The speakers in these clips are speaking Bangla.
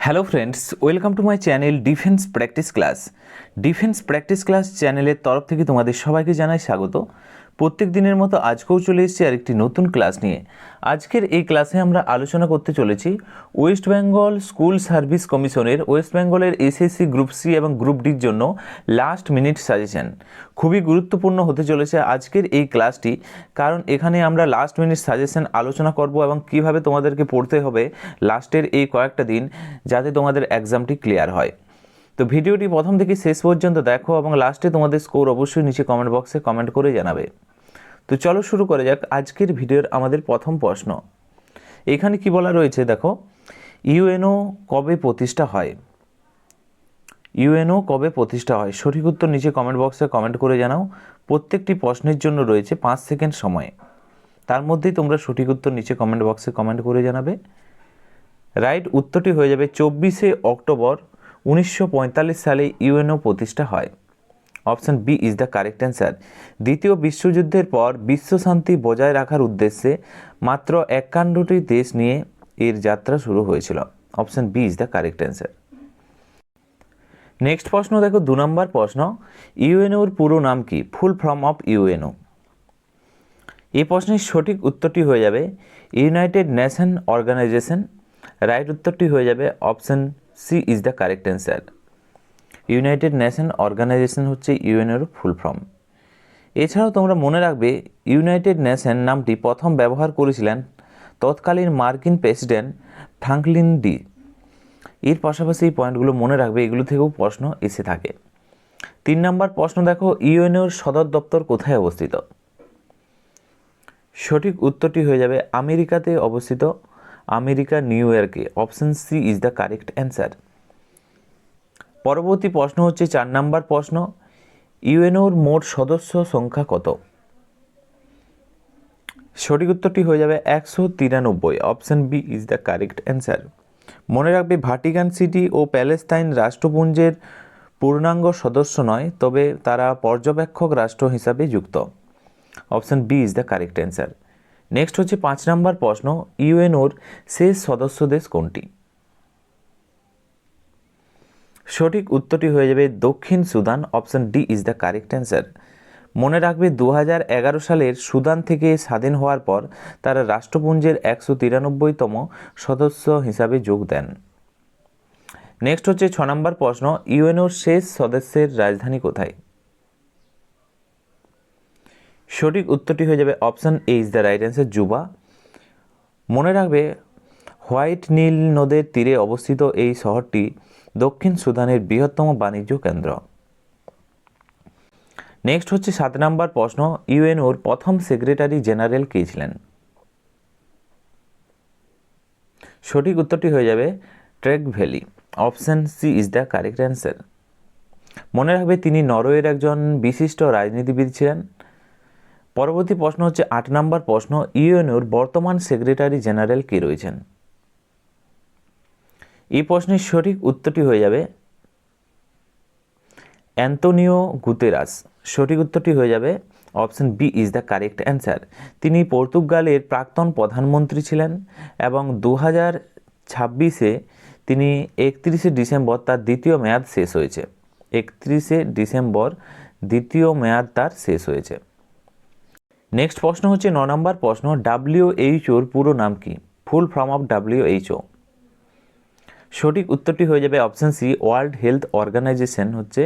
Hello friends, welcome to my channel defence practice class. Defence practice class চ্যানেলের তরফ থেকে তোমাদের সবাইকে জানাই স্বাগত। প্রত্যেক দিনের মতো আজকেও চলে এসেছি আরেকটি নতুন ক্লাস নিয়ে। আজকের এই ক্লাসে আমরা আলোচনা করতে চলেছি ওয়েস্ট বেঙ্গল স্কুল সার্ভিস কমিশনের ওয়েস্ট বেঙ্গলের এসএসসি গ্রুপ সি এবং গ্রুপ ডির জন্য লাস্ট মিনিট সাজেশন। খুবই গুরুত্বপূর্ণ হতে চলেছে আজকের এই ক্লাসটি, কারণ এখানে আমরা লাস্ট মিনিট সাজেশন আলোচনা করব এবং কিভাবে তোমাদেরকে পড়তে হবে লাস্টের এই কয়েকটা দিন, যাতে তোমাদের এক্সামটি ক্লিয়ার হয়। তো ভিডিওটি প্রথম থেকে শেষ পর্যন্ত দেখো এবং লাস্টে তোমাদের স্কোর অবশ্যই নিচে কমেন্ট বক্সে কমেন্ট করে জানাবে। তো চলো শুরু করা যাক আজকের ভিডিওর আমাদের প্রথম প্রশ্ন। এখানে কি বলা রয়েছে দেখো, ইউএনও কবে প্রতিষ্ঠা হয়? ইউএনও কবে প্রতিষ্ঠা হয়? সঠিক উত্তর নিচে কমেন্ট বক্সে কমেন্ট করে জানাও। প্রত্যেকটি প্রশ্নের জন্য রয়েছে 5 সেকেন্ড সময়, তার মধ্যেই তোমরা সঠিক উত্তর নিচে কমেন্ট বক্সে কমেন্ট করে জানাবে। রাইট উত্তরটি হয়ে যাবে 24শে অক্টোবর 1945 সালে ইউএনও প্রতিষ্ঠা হয়। Option B is the correct answer. দ্বিতীয় বিশ্বযুদ্ধের পর বিশ্বশান্তি বজায় রাখার উদ্দেশ্যে মাত্র 51টি দেশ নিয়ে এর যাত্রা শুরু হয়েছিল। Option B is the correct answer. Next প্রশ্ন দেখো, 2 নম্বর প্রশ্ন, ইউএনওর পুরো নাম কি? Full form of UNO. এই প্রশ্নের সঠিক উত্তরটি হয়ে যাবে ইউনাইটেড নেশন অর্গানাইজেশন। রাইট উত্তরটি হয়ে যাবে option C is the correct answer. United Nation Organization হচ্ছে ইউএনওর ফুল ফর্ম। এছাড়াও তোমরা মনে রাখবে ইউনাইটেড নেশন নামটি প্রথম ব্যবহার করেছিলেন তৎকালীন মার্কিন প্রেসিডেন্ট ফ্রাঙ্কলিন ডি। এর পাশাপাশি এই পয়েন্টগুলো মনে রাখবে, এগুলো থেকেও প্রশ্ন এসে থাকে। 3 নম্বর প্রশ্ন দেখো, ইউএনওর সদর দপ্তর কোথায় অবস্থিত? সঠিক উত্তরটি হয়ে যাবে আমেরিকাতে অবস্থিত, আমেরিকা নিউ ইয়র্কে। Option C is the correct answer. পরবর্তী প্রশ্ন হচ্ছে 4 নম্বর প্রশ্ন, ইউএনওর মোট সদস্য সংখ্যা কত? সঠিক উত্তরটি হয়ে যাবে 193। Option B is the correct answer. মনে রাখবে ভাটিকান সিটি ও প্যালেস্তাইন রাষ্ট্রপুঞ্জের পূর্ণাঙ্গ সদস্য নয়, তবে তারা পর্যবেক্ষক রাষ্ট্র হিসাবে যুক্ত। Option B is the correct answer. Next হচ্ছে 5 নম্বর প্রশ্ন, ইউএনওর শেষ সদস্য দেশ কোনটি? সঠিক উত্তরটি হয়ে যাবে দক্ষিণ Sudan. Option D is the correct answer. মনে রাখবে 2011 সালের সুদান থেকে স্বাধীন হওয়ার পর তারা রাষ্ট্রপুঞ্জের 193তম সদস্য হিসাবে যোগ দেন। নেক্সট হচ্ছে 6 নম্বর প্রশ্ন, ইউএনওর শেষ সদস্যের রাজধানী কোথায়? সঠিক উত্তরটি হয়ে যাবে option A is the right answer, Juba. মনে রাখবে হোয়াইট নীল নদের তীরে অবস্থিত এই শহরটি দক্ষিণ সুদানের বৃহত্তম বাণিজ্য কেন্দ্র। নেক্সট হচ্ছে 7 নম্বর প্রশ্ন, ইউএনওর প্রথম সেক্রেটারি জেনারেল কে ছিলেন? সঠিক উত্তরটি হয়ে যাবে trek valley. Option C is the correct answer. মনে রাখবে তিনি নরওয়ের একজন বিশিষ্ট রাজনীতিবিদ ছিলেন। পরবর্তী প্রশ্ন হচ্ছে 8 নম্বর প্রশ্ন, ইউএনওর বর্তমান সেক্রেটারি জেনারেল কে রয়েছেন? এই প্রশ্নের সঠিক উত্তরটি হয়ে যাবে অ্যান্তোনিও গুতেরাস। সঠিক উত্তরটি হয়ে যাবে option B is the correct answer. তিনি পর্তুগালের প্রাক্তন প্রধানমন্ত্রী ছিলেন এবং 2026-এ তিনি 31শে ডিসেম্বর তার দ্বিতীয় মেয়াদ শেষ হয়েছে। 31শে ডিসেম্বর দ্বিতীয় মেয়াদ তার শেষ হয়েছে। নেক্সট প্রশ্ন হচ্ছে 9 নম্বর প্রশ্ন, ডাব্লিউএইচওর পুরো নাম কি? Full form of WHO. সঠিক উত্তরটি হয়ে যাবে option C, world health organization হচ্ছে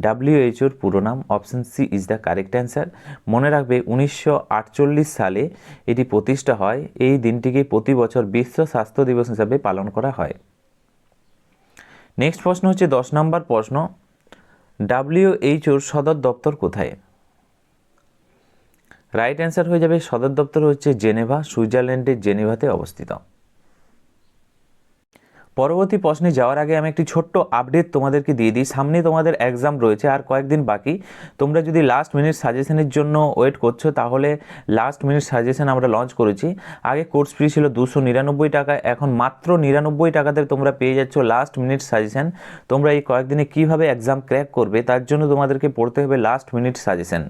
ডাব্লিউএইচওর পুরো নাম। Option C is the correct answer. মনে রাখবে 1948 সালে এটি প্রতিষ্ঠা হয়। এই দিনটিকে প্রতি বছর বিশ্ব স্বাস্থ্য দিবস হিসাবে পালন করা হয়। নেক্সট প্রশ্ন হচ্ছে 10 নম্বর প্রশ্ন, ডাব্লিউএইচওর সদর দপ্তর কোথায়? রাইট অ্যান্সার হয়ে যাবে সদর দপ্তর হচ্ছে জেনেভা, সুইজারল্যান্ডের জেনেভাতে অবস্থিত। পরবর্তী প্রশ্নে যাওয়ার আগে আমি একটি ছোট্ট আপডেট তোমাদেরকে দিয়ে দিই। সামনে তোমাদের এক্সাম রয়েছে, আর কয়েকদিন বাকি। তোমরা যদি লাস্ট মিনিট সাজেশনের জন্য ওয়েট করছো, তাহলে লাস্ট মিনিট সাজেশন আমরা লঞ্চ করেছি। আগে কোর্স ফি ছিল 299 টাকা, এখন মাত্র 99 টাকাতে তোমরা পেয়ে যাচ্ছ লাস্ট মিনিট সাজেশন। তোমরা এই কয়েকদিনে কীভাবে এক্সাম ক্র্যাক করবে তার জন্য তোমাদেরকে পড়তে হবে লাস্ট মিনিট সাজেশন।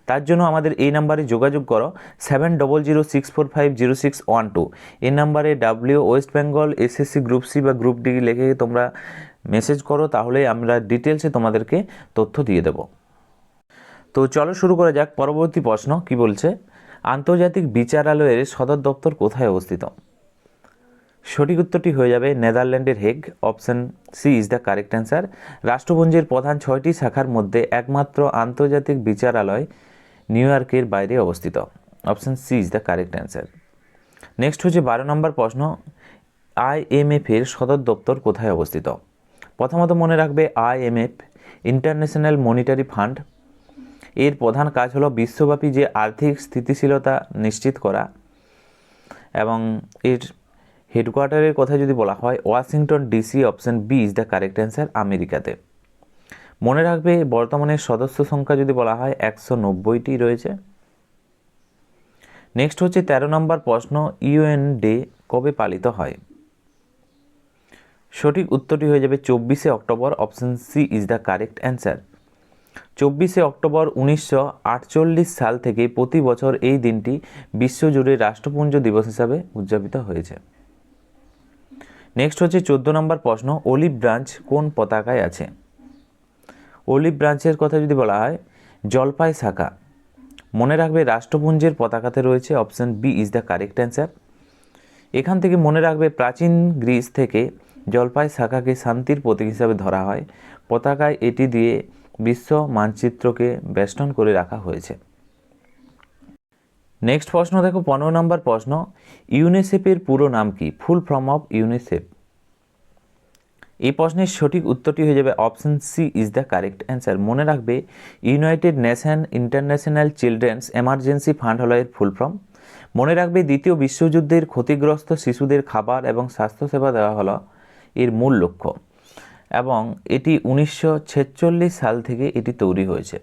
তার জন্য আমাদের এই নাম্বারে যোগাযোগ করো, 7006450612। এই নাম্বারে West Bengal SSC group C বা গ্রুপ ডি লিখে তোমরা মেসেজ করো, তাহলে আমরা ডিটেলসে তোমাদেরকে তথ্য দিয়ে দেব। তো চলো শুরু করা যাক। পরবর্তী প্রশ্ন কি বলছে, আন্তর্জাতিক বিচারালয়ের সদর দপ্তর কোথায় অবস্থিত? সঠিক উত্তরটি হয়ে যাবে নেদারল্যান্ডের Hague. Option C is the correct answer. রাষ্ট্রপুঞ্জের প্রধান 6টি শাখার মধ্যে একমাত্র আন্তর্জাতিক বিচারালয় নিউ ইয়র্কের বাইরে অবস্থিত। Option C is the correct answer. Next হচ্ছে 12 নম্বর প্রশ্ন, IMF এর সদর দপ্তর কোথায় অবস্থিত? প্রথমত মনে রাখবে IMF ইন্টারন্যাশনাল মনিটারি ফান্ড, এর প্রধান কাজ হলো বিশ্বব্যাপী যে আর্থিক স্থিতিশীলতা নিশ্চিত করা, এবং এর হেডকোয়ার্টারের কথা যদি বলা হয় Washington DC। Option B is the correct answer, আমেরিকাতে। মনে রাখবে বর্তমানে সদস্য সংখ্যা যদি বলা হয় 190টি রয়েছে। নেক্সট হচ্ছে 13 নম্বর প্রশ্ন, UN ডে কবে পালিত হয়? সঠিক উত্তরটি হয়ে যাবে 24শে October. Option C is the correct answer. 24শে অক্টোবর 1948 সাল থেকে প্রতি বছর এই দিনটি বিশ্বজুড়ে রাষ্ট্রপুঞ্জ দিবস হিসাবে উদযাপিত হয়েছে। নেক্সট হচ্ছে 14 নম্বর প্রশ্ন, অলিভ ব্রাঞ্চ কোন পতাকায় আছে? অলিভ ব্রাঞ্চের কথা যদি বলা হয় জলপাই শাখা। মনে রাখবে রাষ্ট্রপুঞ্জের পতাকাতে রয়েছে। Option B is the correct answer. এখান থেকে মনে রাখবে প্রাচীন গ্রিস থেকে জলপাই শাখাকে শান্তির প্রতীক হিসাবে ধরা হয়। পতাকায় এটি দিয়ে বিশ্ব মানচিত্রকে বেষ্টন করে রাখা হয়েছে। নেক্সট প্রশ্ন দেখো 15 নম্বর প্রশ্ন, ইউনিসেফের পুরো নাম কি? Full form of UNICEF. এই প্রশ্নের সঠিক উত্তরটি হয়ে যাবে option C is the correct answer. মনে রাখবে United Nation International Children's Emergency Fund হলো এর ফুল ফর্ম। মনে রাখবে দ্বিতীয় বিশ্বযুদ্ধের ক্ষতিগ্রস্ত শিশুদের খাবার এবং স্বাস্থ্যসেবা দেওয়া হলো এর মূল লক্ষ্য, এবং এটি 1946 সাল থেকে এটি তৈরি হয়েছে।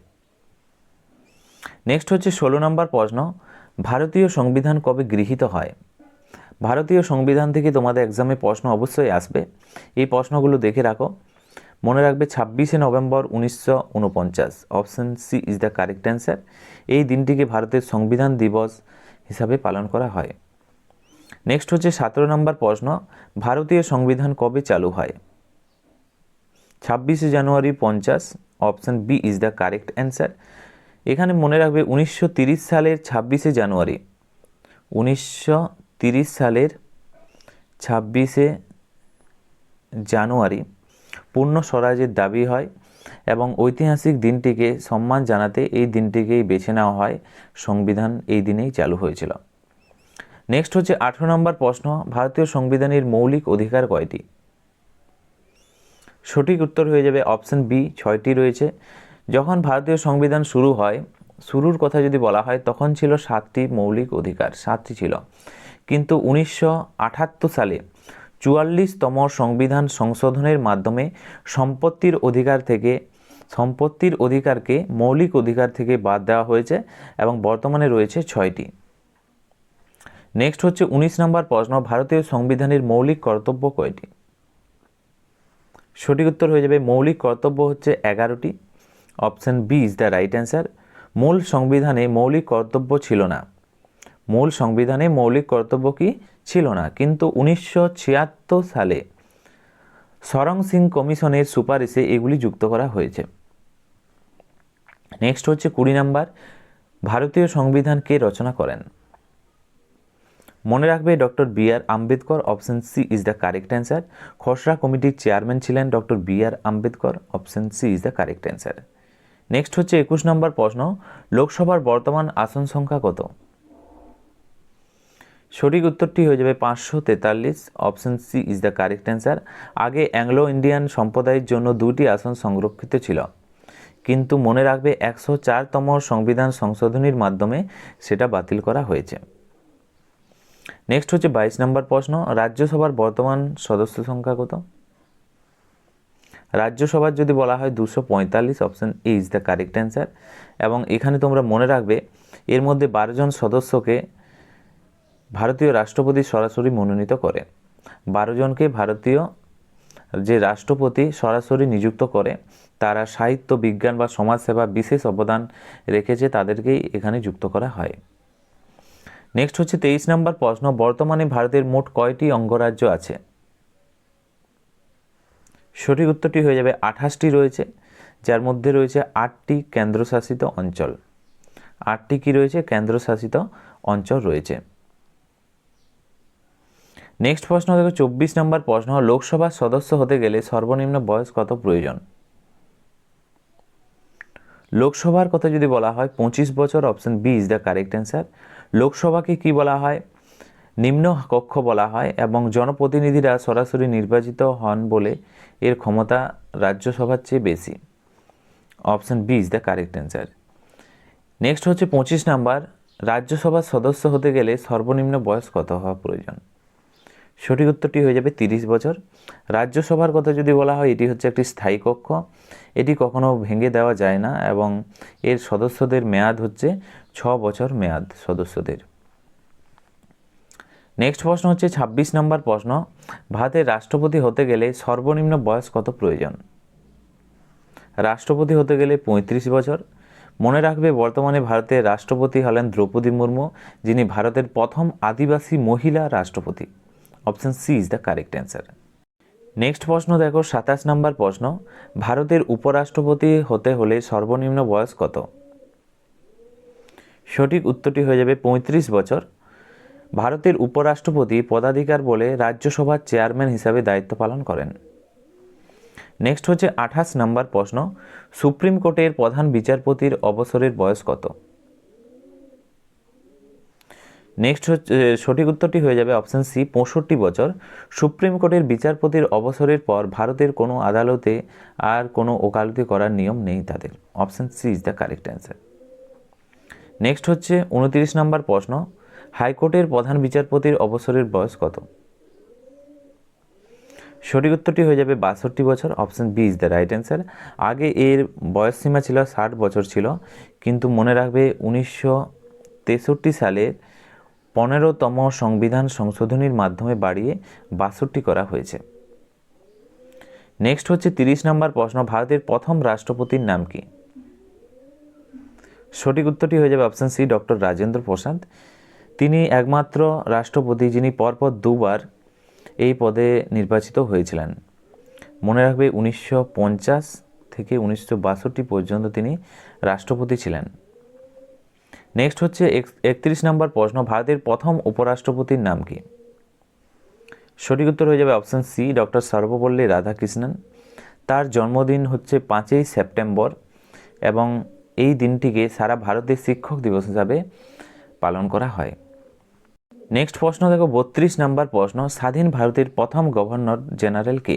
নেক্সট হচ্ছে 16 নম্বর প্রশ্ন, ভারতীয় সংবিধান কবে গৃহীত হয়? ভারতীয় সংবিধান থেকে তোমাদের এক্সামে প্রশ্ন অবশ্যই আসবে, এই প্রশ্নগুলো দেখে রাখো। মনে রাখবে 26শে November 1949। Option C is the correct answer. এই দিনটিকে ভারতের সংবিধান দিবস হিসাবে পালন করা হয়। নেক্সট হচ্ছে 17 নম্বর প্রশ্ন, ভারতীয় সংবিধান কবে চালু হয়? 26শে January 50। Option B is the correct answer. এখানে মনে রাখবে 1930 সালের 26শে জানুয়ারি 1930 সালের 26শে জানুয়ারি পূর্ণ স্বরাজের দাবি হয়, এবং ঐতিহাসিক দিনটিকে সম্মান জানাতে এই দিনটিকেই বেছে নেওয়া হয়। সংবিধান এই দিনেই চালু হয়েছিল। নেক্সট হচ্ছে 18 নম্বর প্রশ্ন, ভারতীয় সংবিধানের মৌলিক অধিকার কয়টি? সঠিক উত্তর হয়ে যাবে অপশন বি, 6টি রয়েছে। যখন ভারতীয় সংবিধান শুরু হয়, শুরুর কথা যদি বলা হয় তখন ছিল 7টি মৌলিক অধিকার, 7টি ছিল, কিন্তু 1978 সালে 44তম সংবিধান সংশোধনের মাধ্যমে সম্পত্তির অধিকারকে মৌলিক অধিকার থেকে বাদ দেওয়া হয়েছে, এবং বর্তমানে রয়েছে 6টি। নেক্সট হচ্ছে 19 নম্বর প্রশ্ন, ভারতীয় সংবিধানের মৌলিক কর্তব্য কয়টি? সঠিক উত্তর হয়ে যাবে মৌলিক কর্তব্য হচ্ছে 11টি। Option B is the right answer. মূল সংবিধানে মৌলিক কর্তব্য ছিল না। মূল সংবিধানে মৌলিক কর্তব্য কি ছিল না, কিন্তু 1976 সালে সরং সিং কমিশনের সুপারিশে এগুলি যুক্ত করা হয়েছে। নেক্সট হচ্ছে 20 নম্বর, ভারতীয় সংবিধান কে রচনা করেন? মনে রাখবে doctor BR Ambedkar. Option C is the correct answer. খসড়া কমিটির চেয়ারম্যান ছিলেন doctor BR Ambedkar. Option C is the correct answer. Next হচ্ছে 21 নম্বর প্রশ্ন, লোকসভার বর্তমান আসন সংখ্যা কত? সঠিক উত্তরটি হয়ে যাবে 543। Option C is the correct answer. আগে অ্যাংলো ইন্ডিয়ান সম্প্রদায়ের জন্য 2টি আসন সংরক্ষিত ছিল, কিন্তু মনে রাখবে 104তম সংবিধান সংশোধনীর মাধ্যমে সেটা বাতিল করা হয়েছে। নেক্সট হচ্ছে 22 নম্বর প্রশ্ন, রাজ্যসভার বর্তমান সদস্য সংখ্যা কত? রাজ্যসভার যদি বলা হয় 245। Option A is the correct answer. এবং এখানে তোমরা মনে রাখবে এর মধ্যে 12 জন সদস্যকে ভারতীয় রাষ্ট্রপতি সরাসরি মনোনীত করে। 12 জনকে ভারতীয় যে রাষ্ট্রপতি সরাসরি নিযুক্ত করে, তারা সাহিত্য, বিজ্ঞান বা সমাজসেবা বিশেষ অবদান রেখেছে, তাদেরকেই এখানে যুক্ত করা হয়। নেক্সট হচ্ছে 23 নম্বর প্রশ্ন, বর্তমানে ভারতের মোট কয়টি অঙ্গরাজ্য আছে? সঠিক উত্তরটি হয়ে যাবে 28টি রয়েছে, যার মধ্যে রয়েছে 8টি কেন্দ্রশাসিত অঞ্চল। 8টি কি রয়েছে? কেন্দ্রশাসিত অঞ্চল রয়েছে। নেক্সট প্রশ্ন দেখো 24 নম্বর প্রশ্ন, লোকসভার সদস্য হতে গেলে সর্বনিম্ন বয়স কত প্রয়োজন? লোকসভার কথা যদি বলা হয় 25 বছর, option B is the correct answer. লোকসভাকে কি বলা হয়? নিম্ন কক্ষ বলা হয় এবং জনপ্রতিনিধিরা সরাসরি নির্বাচিত হন বলে এর ক্ষমতা রাজ্যসভার চেয়ে বেশি। Option B is the correct answer. Next হচ্ছে 25 নাম্বার, রাজ্যসভার সদস্য হতে গেলে সর্বনিম্ন বয়স কত হওয়া প্রয়োজন? সঠিক উত্তরটি হয়ে যাবে 30 বছর। রাজ্যসভার কথা যদি বলা হয়, এটি হচ্ছে একটি স্থায়ী কক্ষ, এটি কখনো ভেঙে দেওয়া যায় না এবং এর সদস্যদের মেয়াদ হচ্ছে 6 বছর মেয়াদ সদস্যদের। নেক্সট প্রশ্ন হচ্ছে 26 নম্বর প্রশ্ন, ভারতের রাষ্ট্রপতি হতে গেলে সর্বনিম্ন বয়স কত প্রয়োজন? রাষ্ট্রপতি হতে গেলে 35 বছর। মনে রাখবে বর্তমানে ভারতের রাষ্ট্রপতি হলেন দ্রৌপদী মুর্মু, যিনি ভারতের প্রথম আদিবাসী মহিলা রাষ্ট্রপতি। Option C is the correct answer. Next প্রশ্ন দেখো 27 নম্বর প্রশ্ন, ভারতের উপরাষ্ট্রপতি হতে হলে সর্বনিম্ন বয়স কত? সঠিক উত্তরটি হয়ে যাবে 35 বছর। ভারতের উপরাষ্ট্রপতি পদাধিকার বলে রাজ্যসভার চেয়ারম্যান হিসাবে দায়িত্ব পালন করেন। নেক্সট হচ্ছে 28 নম্বর প্রশ্ন, সুপ্রিম কোর্টের প্রধান বিচারপতির অবসরের বয়স কত? নেক্সট হচ্ছে সঠিক উত্তরটি হয়ে যাবে অপশন সি 65 বছর। সুপ্রিম কোর্টের বিচারপতির অবসরের পর ভারতের কোনো আদালতে আর কোনো ওকালতি করার নিয়ম নেই তাদের। Option C is the correct answer. Next হচ্ছে 29 নম্বর প্রশ্ন, হাইকোর্টের প্রধান বিচারপতির অবসরের বয়স কত? সঠিক উত্তরটি হয়ে যাবে 62 বছর। Option B is the right answer. আগে এর বয়স সীমা ছিল 60 বছর ছিল, কিন্তু মনে রাখবে 1963 সালের 15তম সংবিধান সংশোধনীর মাধ্যমে বাড়িয়ে 62 করা হয়েছে। নেক্সট হচ্ছে 30 নম্বর প্রশ্ন, ভারতের প্রথম রাষ্ট্রপতির নাম কি? সঠিক উত্তরটি হয়ে যাবে option C doctor Rajendra Prasad. তিনি একমাত্র রাষ্ট্রপতি যিনি পরপর দুবার এই পদে নির্বাচিত হয়েছিলেন। মনে রাখবে 1950 থেকে 1962 পর্যন্ত তিনি রাষ্ট্রপতি ছিলেন। নেক্সট হচ্ছে 31 নম্বর প্রশ্ন, ভারতের প্রথম উপরাষ্ট্রপতির নাম কি? সঠিক উত্তর হয়ে যাবে option C doctor Sarvepalli Radhakrishnan. তার জন্মদিন হচ্ছে 5ই সেপ্টেম্বর এবং এই দিনটিকে সারা ভারতের শিক্ষক দিবস হিসাবে পালন করা হয়। নেক্সট প্রশ্ন দেখো 32 নম্বর প্রশ্ন, স্বাধীন ভারতের প্রথম গভর্নর জেনারেল কে?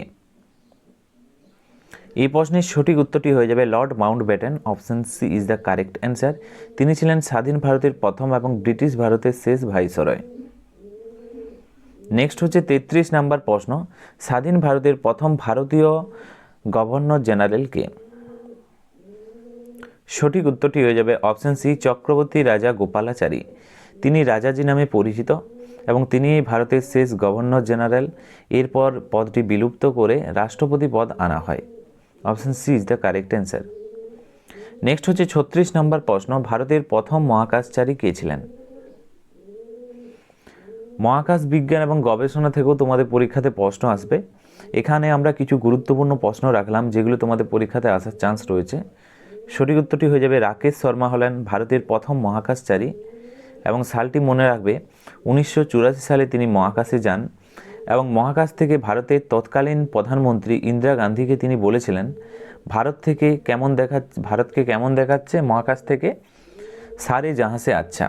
এই প্রশ্নের সঠিক উত্তরটি হয়ে যাবে lord Mountbatten. Option C is the correct answer. তিনি ছিলেন স্বাধীন ভারতের প্রথম এবং ব্রিটিশ ভারতের শেষ ভাইসরয়। নেক্সট হচ্ছে 33 নম্বর প্রশ্ন, স্বাধীন ভারতের প্রথম ভারতীয় গভর্নর জেনারেল কে? সঠিক উত্তরটি হয়ে যাবে অপশন সি চক্রবর্তী রাজা গোপালাচারী। তিনি রাজাজি নামে পরিচিত এবং তিনি ভারতের শেষ গভর্নর জেনারেল। এরপর পদটি বিলুপ্ত করে রাষ্ট্রপতি পদ আনা হয়। Option C is the correct answer. Next হচ্ছে 36 নম্বর প্রশ্ন, ভারতের প্রথম মহাকাশচারী কে ছিলেন? মহাকাশ বিজ্ঞান এবং গবেষণা থেকেও তোমাদের পরীক্ষাতে প্রশ্ন আসবে। এখানে আমরা কিছু গুরুত্বপূর্ণ প্রশ্ন রাখলাম যেগুলো তোমাদের পরীক্ষাতে আসার চান্স রয়েছে। সঠিক উত্তরটি হয়ে যাবে রাকেশ শর্মা হলেন ভারতের প্রথম মহাকাশচারী এবং সালটি মনে রাখবে 1984 সালে তিনি মহাকাশে যান এবং মহাকাশ থেকে ভারতের তৎকালীন প্রধানমন্ত্রী ইন্দিরা গান্ধীকে তিনি বলেছিলেন ভারতকে কেমন দেখাচ্ছে মহাকাশ থেকে, সারে জাহাঁ সে আচ্ছা।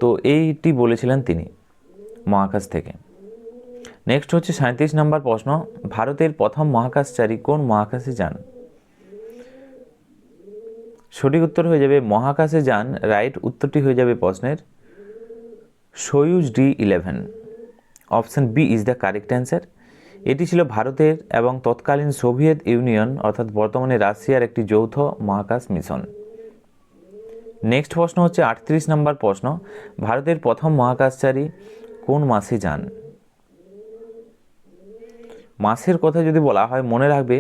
তো এইটি বলেছিলেন তিনি মহাকাশ থেকে। নেক্সট হচ্ছে 37 নম্বর প্রশ্ন, ভারতের প্রথম মহাকাশচারী কোন মহাকাশে যান? সঠিক উত্তর হয়ে যাবে মহাকাশে যান, রাইট উত্তরটি হয়ে যাবে প্রশ্নের Soyuz D11। Option B is the correct answer. এটি ছিল ভারতের এবং তৎকালীন সোভিয়েত ইউনিয়ন অর্থাৎ বর্তমানে রাশিয়ার একটি যৌথ মহাকাশ মিশন। নেক্সট প্রশ্ন হচ্ছে 38 নম্বর প্রশ্ন, ভারতের প্রথম মহাকাশচারী কোন মাসে যান? মাসের কথা যদি বলা হয় মনে রাখবে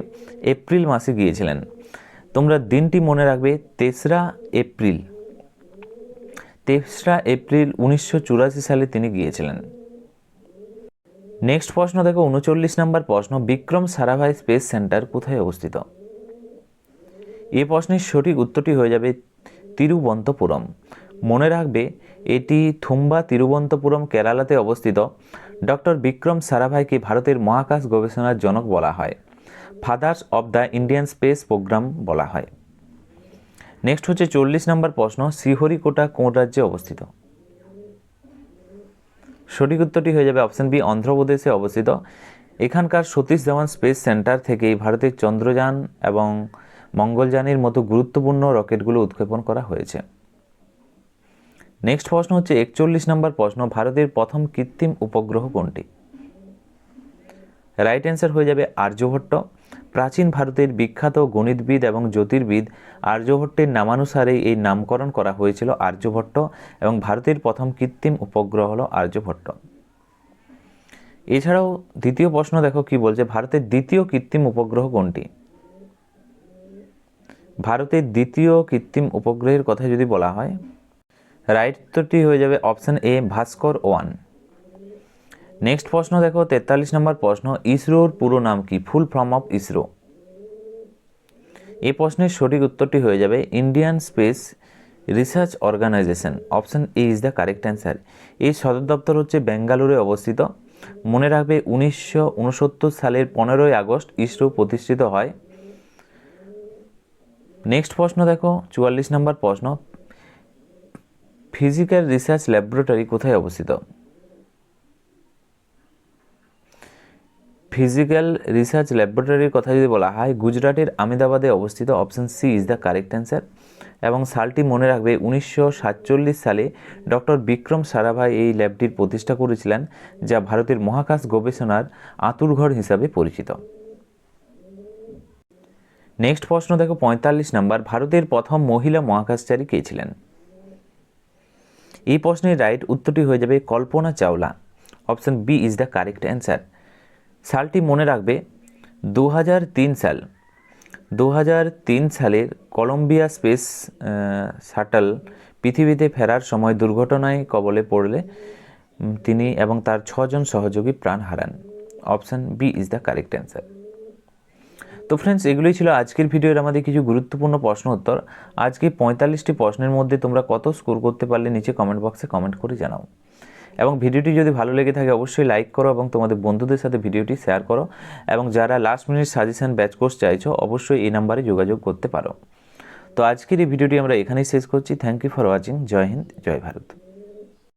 এপ্রিল মাসে গিয়েছিলেন। তোমরা দিনটি মনে রাখবে 3রা এপ্রিল। 3রা এপ্রিল 1984 সালে তিনি গিয়েছিলেন। নেক্সট প্রশ্ন দেখো 39 নম্বর প্রশ্ন, বিক্রম সারাভাই স্পেস সেন্টার কোথায় অবস্থিত? এই প্রশ্নের সঠিক উত্তরটি হয়ে যাবে তিরুবনন্তপুরম। মনে রাখবে এটি থুম্বা তিরুবনন্তপুরম কেরালাতে অবস্থিত। ডক্টর বিক্রম সারাভাইকে ভারতের মহাকাশ গবেষণার জনক বলা হয়। Fathers of the Indian space program বলা হয়। নেক্সট হচ্ছে 40 নম্বর প্রশ্ন, শ্রীহরিকোটা কোন রাজ্যে অবস্থিত? সঠিক উত্তরটি হয়ে যাবে অপশন বি, অন্ধ্রপ্রদেশে অবস্থিত। এখানকার সতীশ ধাওয়ান স্পেস সেন্টার থেকেই ভারতের চন্দ্রযান এবং মঙ্গলযানের মতো গুরুত্বপূর্ণ রকেটগুলো উৎক্ষেপণ করা হয়েছে। নেক্সট প্রশ্ন হচ্ছে 41 নম্বর প্রশ্ন, ভারতের প্রথম কৃত্রিম উপগ্রহ কোনটি? রাইট অ্যান্সার হয়ে যাবে আর্যভট্ট। প্রাচীন ভারতের বিখ্যাত গণিতবিদ এবং জ্যোতির্বিদ আর্যভট্টের নামানুসারেই এই নামকরণ করা হয়েছিল আর্যভট্ট, এবং ভারতের প্রথম কৃত্রিম উপগ্রহ হলো আর্যভট্ট। এছাড়াও দ্বিতীয় প্রশ্ন দেখো কি বলছে, ভারতের দ্বিতীয় কৃত্রিম উপগ্রহ কোনটি? ভারতের দ্বিতীয় কৃত্রিম উপগ্রহের কথা যদি বলা হয়, রাইট উত্তরটি হয়ে যাবে অপশন এ, ভাস্কর-1। নেক্সট প্রশ্ন দেখো 43 নম্বর প্রশ্ন, ইসরোর পুরো নাম কি? Full form of ISRO. এই প্রশ্নের সঠিক উত্তরটি হয়ে যাবে Indian space research organization. Option A is the correct answer. এই সদর দপ্তর হচ্ছে বেঙ্গালুরুতে অবস্থিত। মনে রাখবে 1969 সালের 15ই আগস্ট ইসরো প্রতিষ্ঠিত হয়। নেক্সট প্রশ্ন দেখো 44 নম্বর প্রশ্ন, ফিজিক্যাল রিসার্চ ল্যাবরেটরি কোথায় অবস্থিত? ফিজিক্যাল রিসার্চ ল্যাবরেটরির কথা যদি বলা হয়, গুজরাটের আহমেদাবাদে অবস্থিত। Option C is the correct answer. এবং সালটি মনে রাখবে 1947 সালে ডক্টর বিক্রম সারাভাই এই ল্যাবটির প্রতিষ্ঠা করেছিলেন, যা ভারতের মহাকাশ গবেষণার আঁতুড়ঘর হিসাবে পরিচিত। নেক্সট প্রশ্ন দেখো 45 নম্বর, ভারতের প্রথম মহিলা মহাকাশচারী কে ছিলেন? এই প্রশ্নের রাইট উত্তরটি হয়ে যাবে Kalpana Chawla. Option B is the correct answer. সালটি মনে রাখবে 2003 সাল। 2003 সালের কলম্বিয়া স্পেস শাটল পৃথিবীতে ফেরার সময় দুর্ঘটনায় কবলে পড়লে তিনি এবং তার 6 জন সহযোগী প্রাণ হারান। Option B is the correct answer. তো ফ্রেন্ডস, এগুলোই ছিল আজকের ভিডিওর আমাদের কিছু গুরুত্বপূর্ণ প্রশ্ন উত্তর। আজকে 45টি প্রশ্নের মধ্যে তোমরা কত স্কোর করতে পারলে নিচে কমেন্ট বক্সে কমেন্ট করে জানাও। এবং ভিডিওটি যদি ভালো লেগে থাকে অবশ্যই লাইক করো এবং তোমাদের বন্ধুদের সাথে ভিডিওটি শেয়ার করো। এবং যারা last minute suggestion batch course চাইছো অবশ্যই এই নাম্বারে যোগাযোগ করতে পারো। তো আজকের এই ভিডিওটি আমরা এখানেই শেষ করছি। Thank you for watching. জয় হিন্দ, জয় ভারত।